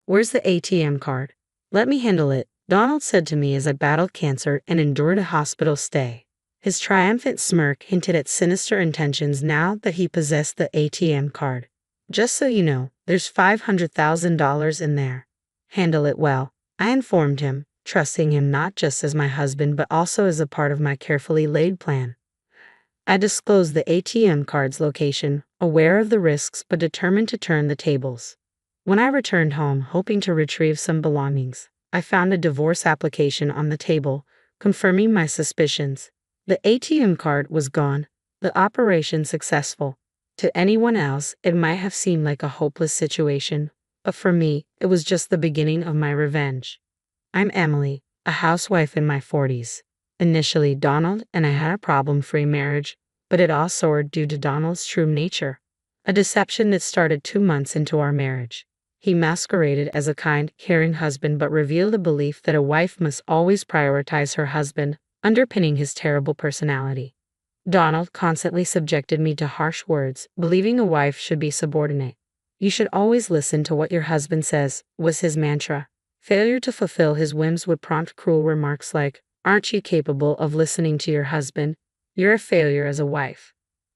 Where's the ATM card? Let me handle it, Donald said to me as I battled cancer and endured a hospital stay. His triumphant smirk hinted at sinister intentions now that he possessed the ATM card. Just so you know, there's $500,000 in there. Handle it well, I informed him, trusting him not just as my husband but also as a part of my carefully laid plan. I disclosed the ATM card's location, aware of the risks but determined to turn the tables. When I returned home hoping to retrieve some belongings, I found a divorce application on the table, confirming my suspicions. The ATM card was gone, the operation successful. To anyone else, it might have seemed like a hopeless situation, but for me, it was just the beginning of my revenge. I'm Emily, a housewife in my 40s. Initially, Donald and I had a problem-free marriage, but it all soared due to Donald's true nature. A deception that started 2 months into our marriage. He masqueraded as a kind, caring husband but revealed a belief that a wife must always prioritize her husband, underpinning his terrible personality. Donald constantly subjected me to harsh words, believing a wife should be subordinate. You should always listen to what your husband says, was his mantra. Failure to fulfill his whims would prompt cruel remarks like, "Aren't you capable of listening to your husband? You're a failure as a wife."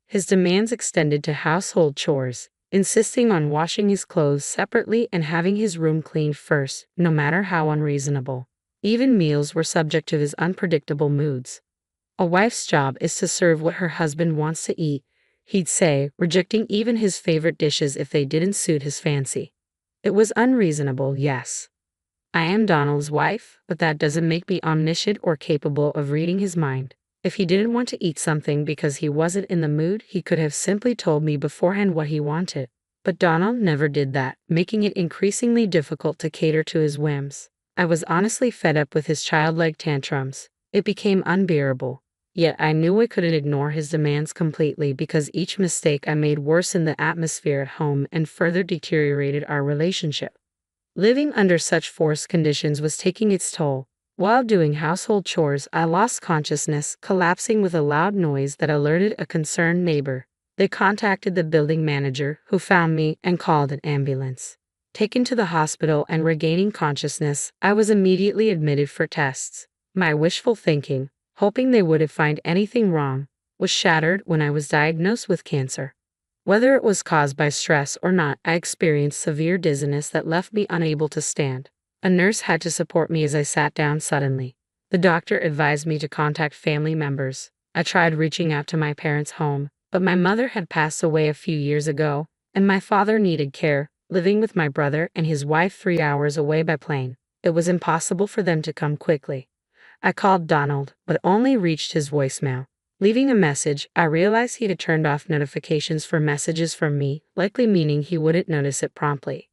His demands extended to household chores, insisting on washing his clothes separately and having his room cleaned first, no matter how unreasonable. Even meals were subject to his unpredictable moods. A wife's job is to serve what her husband wants to eat, he'd say, rejecting even his favorite dishes if they didn't suit his fancy. It was unreasonable, yes. I am Donald's wife, but that doesn't make me omniscient or capable of reading his mind. If he didn't want to eat something because he wasn't in the mood, he could have simply told me beforehand what he wanted. But Donald never did that, making it increasingly difficult to cater to his whims. I was honestly fed up with his childlike tantrums. It became unbearable. Yet I knew I couldn't ignore his demands completely because each mistake I made worsened the atmosphere at home and further deteriorated our relationship. Living under such forced conditions was taking its toll. While doing household chores, I lost consciousness, collapsing with a loud noise that alerted a concerned neighbor. They contacted the building manager, who found me and called an ambulance. Taken to the hospital and regaining consciousness, I was immediately admitted for tests. My wishful thinking, hoping they wouldn't find anything wrong, was shattered when I was diagnosed with cancer. Whether it was caused by stress or not, I experienced severe dizziness that left me unable to stand. A nurse had to support me as I sat down suddenly. The doctor advised me to contact family members. I tried reaching out to my parents' home, but my mother had passed away a few years ago, and my father needed care, living with my brother and his wife 3 hours away by plane. It was impossible for them to come quickly. I called Donald, but only reached his voicemail. Leaving a message, I realized he had turned off notifications for messages from me, likely meaning he wouldn't notice it promptly.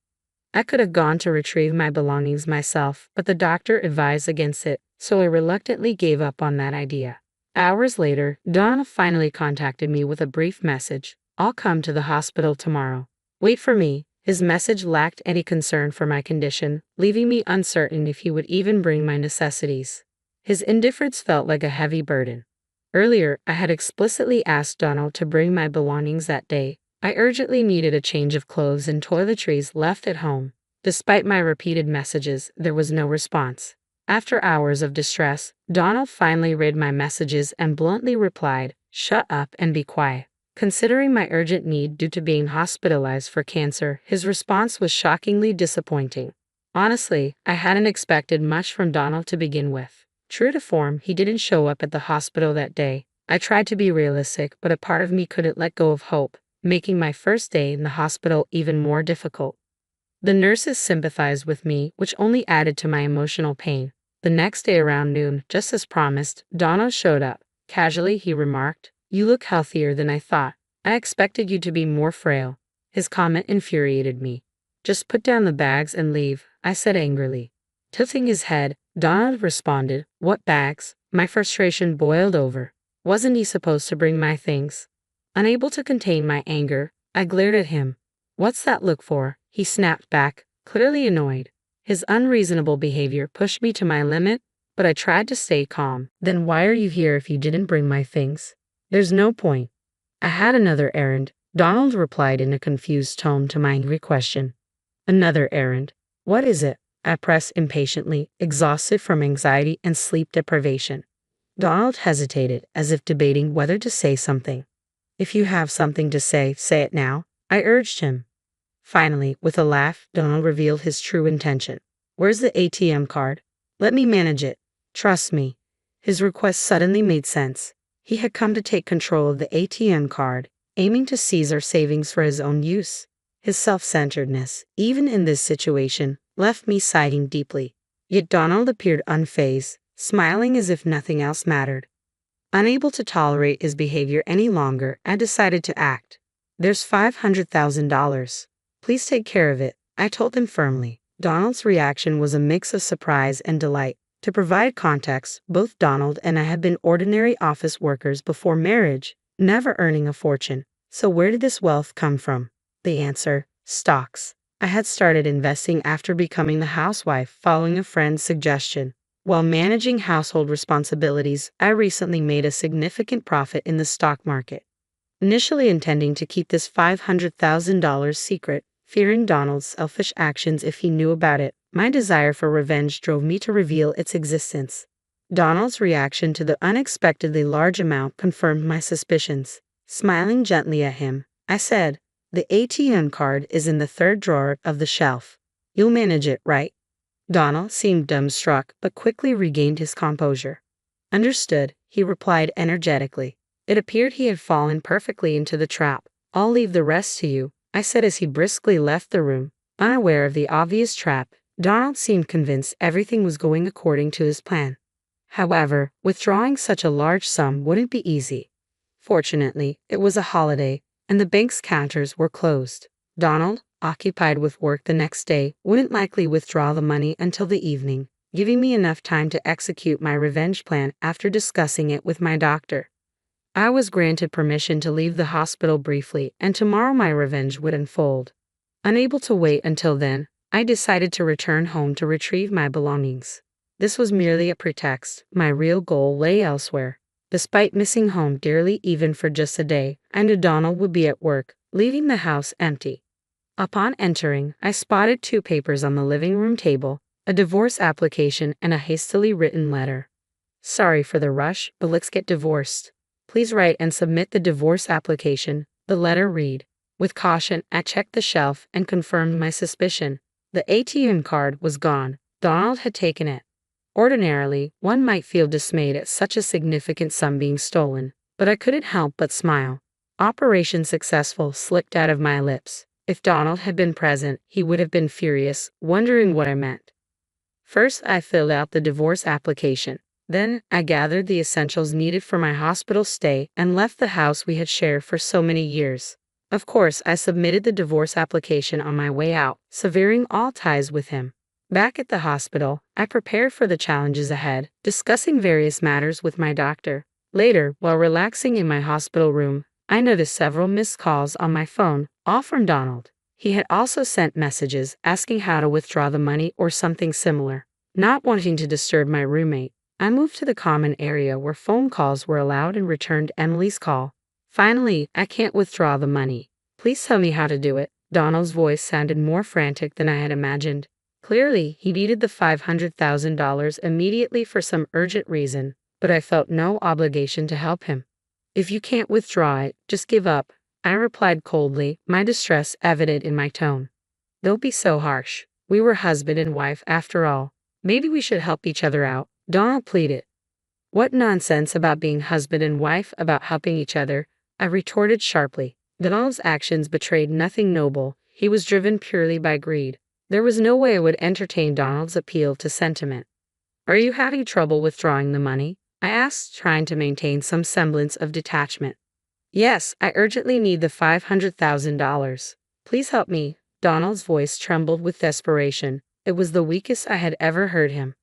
I could have gone to retrieve my belongings myself, but the doctor advised against it, so I reluctantly gave up on that idea. Hours later, Donald finally contacted me with a brief message. "I'll come to the hospital tomorrow. Wait for me." His message lacked any concern for my condition, leaving me uncertain if he would even bring my necessities. His indifference felt like a heavy burden. Earlier, I had explicitly asked Donald to bring my belongings that day. I urgently needed a change of clothes and toiletries left at home. Despite my repeated messages, there was no response. After hours of distress, Donald finally read my messages and bluntly replied, "Shut up and be quiet." Considering my urgent need due to being hospitalized for cancer, his response was shockingly disappointing. Honestly, I hadn't expected much from Donald to begin with. True to form, he didn't show up at the hospital that day. I tried to be realistic, but a part of me couldn't let go of hope, making my first day in the hospital even more difficult. The nurses sympathized with me, which only added to my emotional pain. The next day around noon, just as promised, Donald showed up. Casually, he remarked, "You look healthier than I thought. I expected you to be more frail." His comment infuriated me. "Just put down the bags and leave," I said angrily. Tilting his head, Donald responded, "What bags?" My frustration boiled over. Wasn't he supposed to bring my things? Unable to contain my anger, I glared at him. "What's that look for?" he snapped back, clearly annoyed. His unreasonable behavior pushed me to my limit, but I tried to stay calm. "Then why are you here if you didn't bring my things?" "There's no point." "I had another errand," Donald replied in a confused tone to my angry question. "Another errand? What is it? I pressed impatiently, exhausted from anxiety and sleep deprivation. Donald hesitated, as if debating whether to say something. If you have something to say it now, I urged him. Finally, with a laugh, Donald revealed his true intention. Where's the ATM card? Let me manage it. Trust me. His request suddenly made sense. He had come to take control of the ATM card, aiming to seize our savings for his own use. His self-centeredness, even in this situation, left me sighing deeply. Yet Donald appeared unfazed, smiling as if nothing else mattered. Unable to tolerate his behavior any longer, I decided to act. There's $500,000. Please take care of it, I told him firmly. Donald's reaction was a mix of surprise and delight. To provide context, both Donald and I had been ordinary office workers before marriage, never earning a fortune. So where did this wealth come from? The answer: stocks. I had started investing after becoming the housewife following a friend's suggestion. While managing household responsibilities, I recently made a significant profit in the stock market. Initially intending to keep this $500,000 secret, fearing Donald's selfish actions if he knew about it, my desire for revenge drove me to reveal its existence. Donald's reaction to the unexpectedly large amount confirmed my suspicions. Smiling gently at him, I said, "The ATM card is in the third drawer of the shelf. You'll manage it, right?" Donald seemed dumbstruck but quickly regained his composure. "Understood," he replied energetically. It appeared he had fallen perfectly into the trap. "I'll leave the rest to you," I said as he briskly left the room. Unaware of the obvious trap, Donald seemed convinced everything was going according to his plan. However, withdrawing such a large sum wouldn't be easy. Fortunately, it was a holiday, and the bank's counters were closed. Donald, occupied with work the next day, wouldn't likely withdraw the money until the evening, giving me enough time to execute my revenge plan after discussing it with my doctor. I was granted permission to leave the hospital briefly, and tomorrow my revenge would unfold. Unable to wait until then, I decided to return home to retrieve my belongings. This was merely a pretext. My real goal lay elsewhere. Despite missing home dearly even for just a day, I knew Donald would be at work, leaving the house empty. Upon entering, I spotted two papers on the living room table, a divorce application and a hastily written letter. "Sorry for the rush, but let's get divorced. Please write and submit the divorce application," the letter read. With caution, I checked the shelf and confirmed my suspicion. The ATM card was gone. Donald had taken it. Ordinarily, one might feel dismayed at such a significant sum being stolen, but I couldn't help but smile. "Operation successful" slipped out of my lips. If Donald had been present, he would have been furious, wondering what I meant. First, I filled out the divorce application. Then, I gathered the essentials needed for my hospital stay and left the house we had shared for so many years. Of course, I submitted the divorce application on my way out, severing all ties with him. Back at the hospital, I prepared for the challenges ahead, discussing various matters with my doctor. Later, while relaxing in my hospital room, I noticed several missed calls on my phone, all from Donald. He had also sent messages asking how to withdraw the money or something similar. Not wanting to disturb my roommate, I moved to the common area where phone calls were allowed and returned Emily's call. "Finally, I can't withdraw the money. Please tell me how to do it." Donald's voice sounded more frantic than I had imagined. Clearly, he needed the $500,000 immediately for some urgent reason, but I felt no obligation to help him. "If you can't withdraw it, just give up," I replied coldly, my distress evident in my tone. "Don't be so harsh. We were husband and wife after all. Maybe we should help each other out," Donald pleaded. "What nonsense about being husband and wife about helping each other," I retorted sharply. Donald's actions betrayed nothing noble. He was driven purely by greed. There was no way I would entertain Donald's appeal to sentiment. "Are you having trouble withdrawing the money?" I asked, trying to maintain some semblance of detachment. "Yes, I urgently need the $500,000. Please help me." Donald's voice trembled with desperation. It was the weakest I had ever heard him.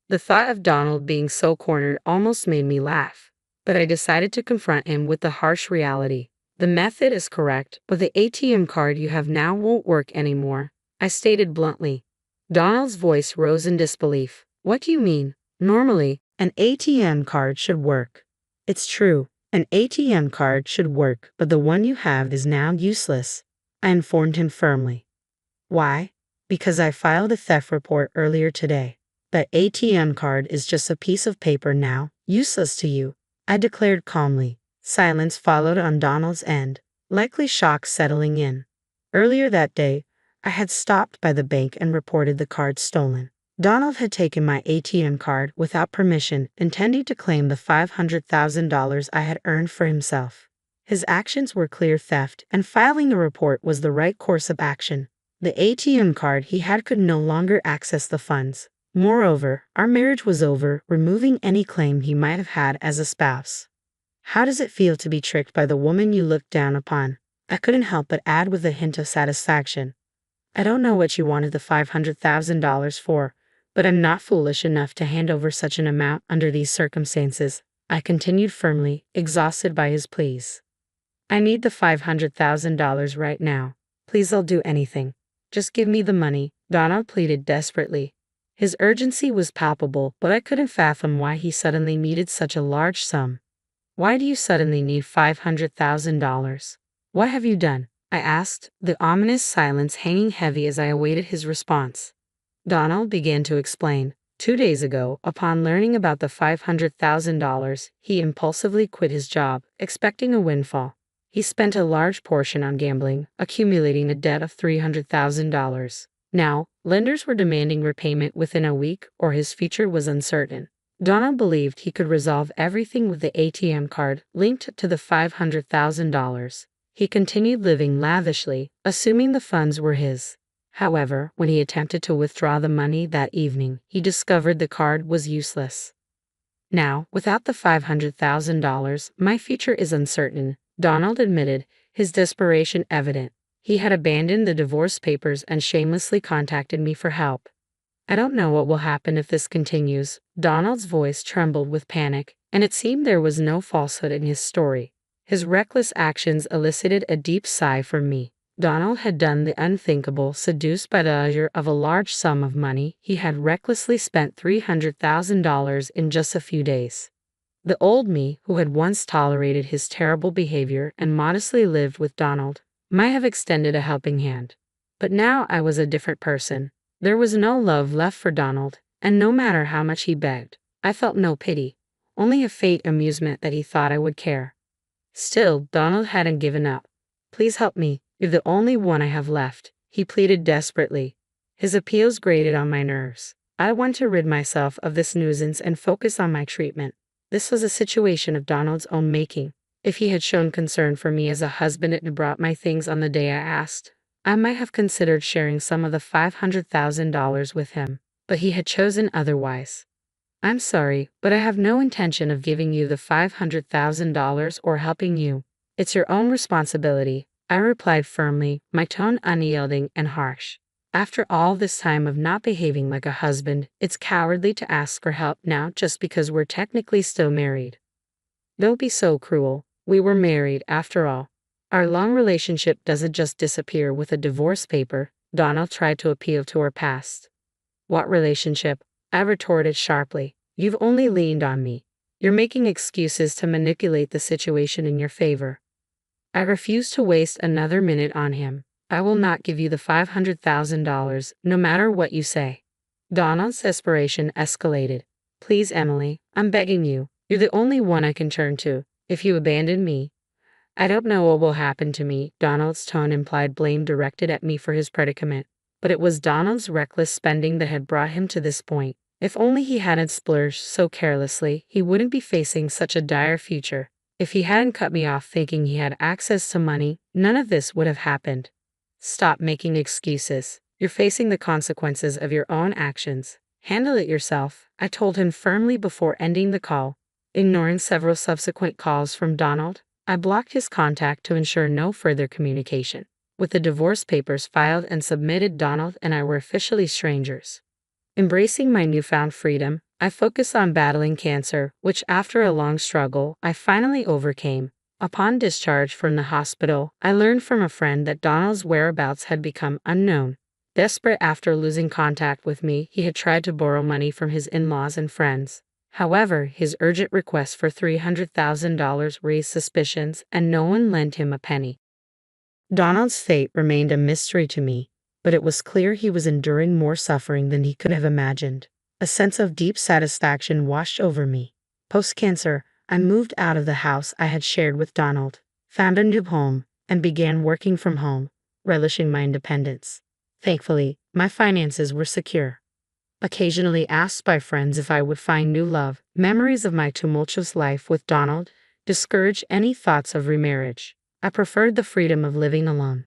The thought of Donald being so cornered almost made me laugh, but I decided to confront him with the harsh reality. "The method is correct, but the ATM card you have now won't work anymore," I stated bluntly. Donald's voice rose in disbelief. "What do you mean? Normally, an ATM card should work." "It's true, an ATM card should work, but the one you have is now useless," I informed him firmly. "Why?" Because I filed a theft report earlier today. That ATM card is just a piece of paper now, useless to you, I declared calmly. Silence followed on Donald's end, likely shock settling in. Earlier that day, I had stopped by the bank and reported the card stolen. Donald had taken my ATM card without permission, intending to claim the $500,000 I had earned for himself. His actions were clear theft, and filing a report was the right course of action. The ATM card he had could no longer access the funds. Moreover, our marriage was over, removing any claim he might have had as a spouse. How does it feel to be tricked by the woman you looked down upon? I couldn't help but add with a hint of satisfaction. I don't know what you wanted the $500,000 for, but I'm not foolish enough to hand over such an amount under these circumstances, I continued firmly, exhausted by his pleas. I need the $500,000 right now. Please, I'll do anything. Just give me the money, Donald pleaded desperately. His urgency was palpable, but I couldn't fathom why he suddenly needed such a large sum. Why do you suddenly need $500,000? What have you done? I asked, the ominous silence hanging heavy as I awaited his response. Donald began to explain. 2 days ago, upon learning about the $500,000, he impulsively quit his job, expecting a windfall. He spent a large portion on gambling, accumulating a debt of $300,000. Now, lenders were demanding repayment within a week, or his future was uncertain. Donald believed he could resolve everything with the ATM card linked to the $500,000. He continued living lavishly, assuming the funds were his. However, when he attempted to withdraw the money that evening, he discovered the card was useless. Now, without the $500,000, my future is uncertain, Donald admitted, his desperation evident. He had abandoned the divorce papers and shamelessly contacted me for help. I don't know what will happen if this continues. Donald's voice trembled with panic, and it seemed there was no falsehood in his story. His reckless actions elicited a deep sigh from me. Donald had done the unthinkable. Seduced by the allure of a large sum of money, he had recklessly spent $300,000 in just a few days. The old me, who had once tolerated his terrible behavior and modestly lived with Donald, might have extended a helping hand. But now I was a different person. There was no love left for Donald, and no matter how much he begged, I felt no pity, only a faint amusement that he thought I would care. Still, Donald hadn't given up. Please help me, you're the only one I have left, he pleaded desperately. His appeals grated on my nerves. I want to rid myself of this nuisance and focus on my treatment. This was a situation of Donald's own making. If he had shown concern for me as a husband and brought my things on the day I asked, I might have considered sharing some of the $500,000 with him, but he had chosen otherwise. I'm sorry, but I have no intention of giving you the $500,000 or helping you. It's your own responsibility, I replied firmly, my tone unyielding and harsh. After all this time of not behaving like a husband, it's cowardly to ask for help now just because we're technically still married. Don't be so cruel. We were married, after all. Our long relationship doesn't just disappear with a divorce paper. Donald tried to appeal to our past. What relationship? I retorted sharply. You've only leaned on me. You're making excuses to manipulate the situation in your favor. I refuse to waste another minute on him. I will not give you the $500,000, no matter what you say. Donald's desperation escalated. Please, Emily, I'm begging you. You're the only one I can turn to. If you abandon me, I don't know what will happen to me. Donald's tone implied blame directed at me for his predicament. But it was Donald's reckless spending that had brought him to this point. If only he hadn't splurged so carelessly, he wouldn't be facing such a dire future. If he hadn't cut me off thinking he had access to money, none of this would have happened. Stop making excuses. You're facing the consequences of your own actions. Handle it yourself, I told him firmly before ending the call. Ignoring several subsequent calls from Donald, I blocked his contact to ensure no further communication. With the divorce papers filed and submitted, Donald and I were officially strangers. Embracing my newfound freedom, I focused on battling cancer, which after a long struggle, I finally overcame. Upon discharge from the hospital, I learned from a friend that Donald's whereabouts had become unknown. Desperate after losing contact with me, he had tried to borrow money from his in-laws and friends. However, his urgent request for $300,000 raised suspicions, and no one lent him a penny. Donald's fate remained a mystery to me. but it was clear he was enduring more suffering than he could have imagined. A sense of deep satisfaction washed over me. Post-cancer, I moved out of the house I had shared with Donald, found a new home, and began working from home, relishing my independence. Thankfully, my finances were secure. Occasionally asked by friends if I would find new love, memories of my tumultuous life with Donald discouraged any thoughts of remarriage. I preferred the freedom of living alone.